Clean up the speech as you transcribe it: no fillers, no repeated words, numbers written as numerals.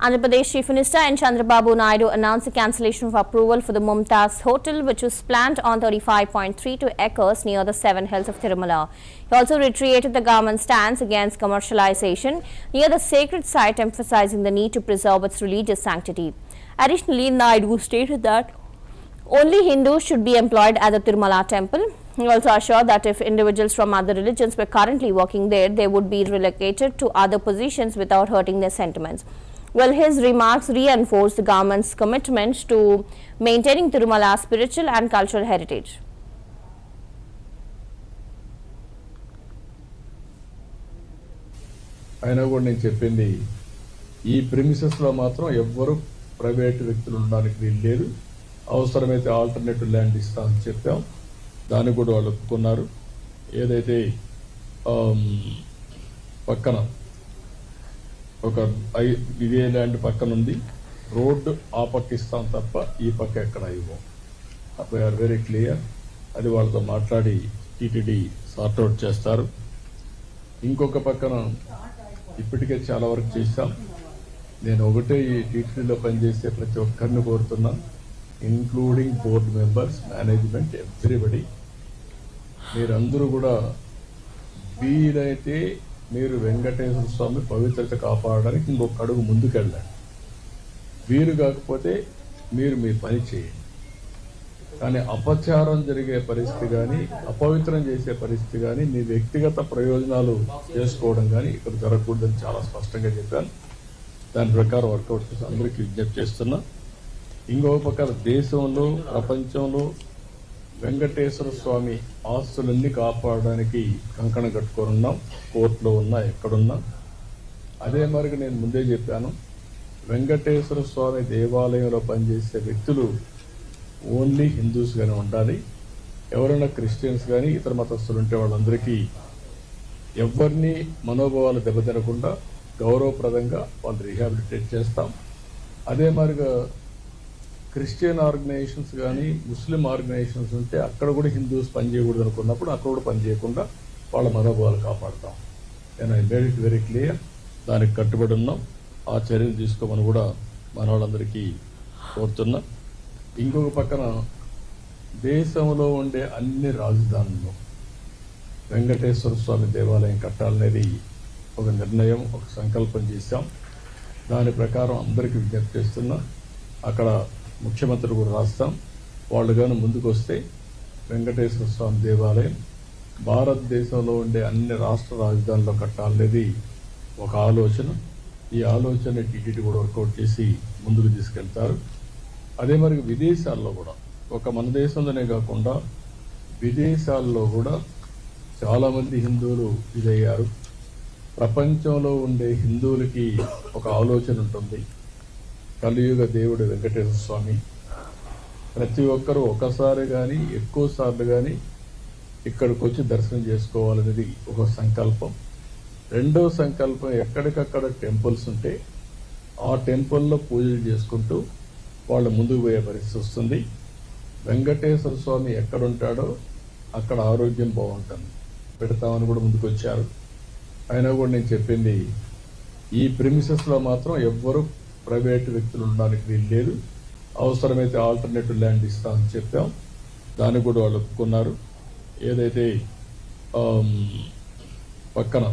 Andhra Pradesh Chief Minister N. Chandrababu Naidu announced the cancellation of approval for the Mumtaz Hotel, which was planned on 35.32 acres near the Seven Hills of Tirumala. He also reiterated the government's stance against commercialization near the sacred site, emphasizing the need to preserve its religious sanctity. Additionally, Naidu stated that only Hindus should be employed at the Tirumala temple. He also assured that if individuals from other religions were currently working there, they would be relocated to other positions without hurting their sentiments. Well, his remarks reinforced the government's commitment to maintaining Tirumala's spiritual and cultural heritage. అయినా కూడా నేను చెప్పింది ఈ ప్రిమిసెస్లో మాత్రం ఎవ్వరూ private వ్యక్తులు ఉండడానికి వీలు లేదు. అవసరమైతే ఆల్టర్నేటివ్ ల్యాండ్ ఇస్తామని చెప్పాం. దాన్ని కూడా వాళ్ళు ఒప్పుకున్నారు. ఏదైతే పక్కన ఒక ఇదే ల్యాండ్ పక్కన ఉంది, రోడ్డు ఆ పక్క ఇస్తాం తప్ప ఈ పక్క ఎక్కడ ఇవ్వం. We are very clear. అది వాళ్ళతో మాట్లాడి టీటీడీ సార్ట్అవుట్ చేస్తారు. ఇంకొక పక్కన ఇప్పటికే చాలా వరకు చేశాం. నేను ఒకటే ఈ టీటీడీలో పనిచేసే ప్రతి ఒక్కరిని కోరుతున్నా, including board members, management, everybody, మీరందరూ కూడా వీలైతే మీరు వెంకటేశ్వర స్వామి పవిత్రత కాపాడడానికి ఇంకొక అడుగు ముందుకెళ్ళండి. వీలు కాకపోతే మీరు మీ పని చేయండి. కానీ అపచారం జరిగే పరిస్థితి కానీ, అపవిత్రం చేసే పరిస్థితి కానీ, మీ వ్యక్తిగత ప్రయోజనాలు చేసుకోవడం కానీ ఇక్కడ జరగకూడదని చాలా స్పష్టంగా చెప్పాను. దాని ప్రకారం వర్కౌట్ చేసి అందరికీ విజ్ఞప్తి చేస్తున్నా. ఇంకొక పక్కన దేశంలో, ప్రపంచంలో వెంకటేశ్వర స్వామి ఆస్తులన్నీ కాపాడడానికి కంకణం కట్టుకొని ఉన్నాం. కోర్టులో ఉన్నా, ఎక్కడున్నా. అదే మరికి నేను ముందే చెప్పాను, వెంకటేశ్వర స్వామి దేవాలయంలో పనిచేసే వ్యక్తులు ఓన్లీ హిందూస్గానే ఉండాలి. ఎవరైనా క్రిస్టియన్స్ కానీ ఇతర మతస్థులు ఉంటే వాళ్ళందరికీ ఎవరిని మనోభావాలు దెబ్బతినకుండా గౌరవప్రదంగా వాళ్ళు రీహాబిలిటేట్ చేస్తాం. అదే మరిగా క్రిస్టియన్ ఆర్గనైజేషన్స్ కానీ, ముస్లిం ఆర్గనైజేషన్స్ ఉంటే అక్కడ కూడా హిందూస్ పనిచేయకూడదు అనుకున్నప్పుడు అక్కడ కూడా పనిచేయకుండా వాళ్ళ మనోభావాలు కాపాడుతాం. నేను I made it very clear. దానికి కట్టుబడి ఉన్నాం. ఆ చర్యలు తీసుకోమని కూడా మన వాళ్ళందరికీ కోరుతున్నా. ఇంకొక పక్కన దేశంలో ఉండే అన్ని రాజధానుల్లో వెంకటేశ్వర స్వామి దేవాలయం కట్టాలనేది ఒక నిర్ణయం, ఒక సంకల్పం చేశాం. దాని ప్రకారం అందరికీ విజ్ఞప్తి చేస్తున్నా. అక్కడ ముఖ్యమంత్రి కూడా రాస్తాం. వాళ్ళు కానీ ముందుకు వస్తే వెంకటేశ్వర స్వామి దేవాలయం భారతదేశంలో ఉండే అన్ని రాష్ట్ర రాజధానుల్లో కట్టాలనేది ఒక ఆలోచన. ఈ ఆలోచన టీటీడీ కూడా వర్కౌట్ చేసి ముందుకు తీసుకెళ్తారు. అదే మరి విదేశాల్లో కూడా, ఒక మన దేశంలోనే కాకుండా విదేశాల్లో కూడా చాలామంది హిందువులు ఇదయ్యారు. ప్రపంచంలో ఉండే హిందువులకి ఒక ఆలోచన ఉంటుంది, కలియుగ దేవుడు వెంకటేశ్వర స్వామి, ప్రతి ఒక్కరూ ఒకసారి కానీ ఎక్కువ సార్లు కానీ ఇక్కడికి వచ్చి దర్శనం చేసుకోవాలనేది ఒక సంకల్పం. రెండో సంకల్పం, ఎక్కడికక్కడ టెంపుల్స్ ఉంటే ఆ టెంపుల్లో పూజలు చేసుకుంటూ వాళ్ళు ముందుకు పోయే పరిస్థితి వస్తుంది. వెంకటేశ్వర స్వామి ఎక్కడుంటాడో అక్కడ ఆరోగ్యం బాగుంటుంది, పెడతామని కూడా ముందుకు వచ్చారు. అయినా కూడా నేను చెప్పింది, ఈ ప్రిమిసెస్లో మాత్రం ఎవ్వరూ ప్రైవేట్ వ్యక్తులు ఉండడానికి వీలు లేదు. అవసరమైతే ఆల్టర్నేటివ్ ల్యాండ్ ఇస్తామని చెప్పాం. దాన్ని కూడా వాళ్ళు ఒప్పుకున్నారు. ఏదైతే పక్కన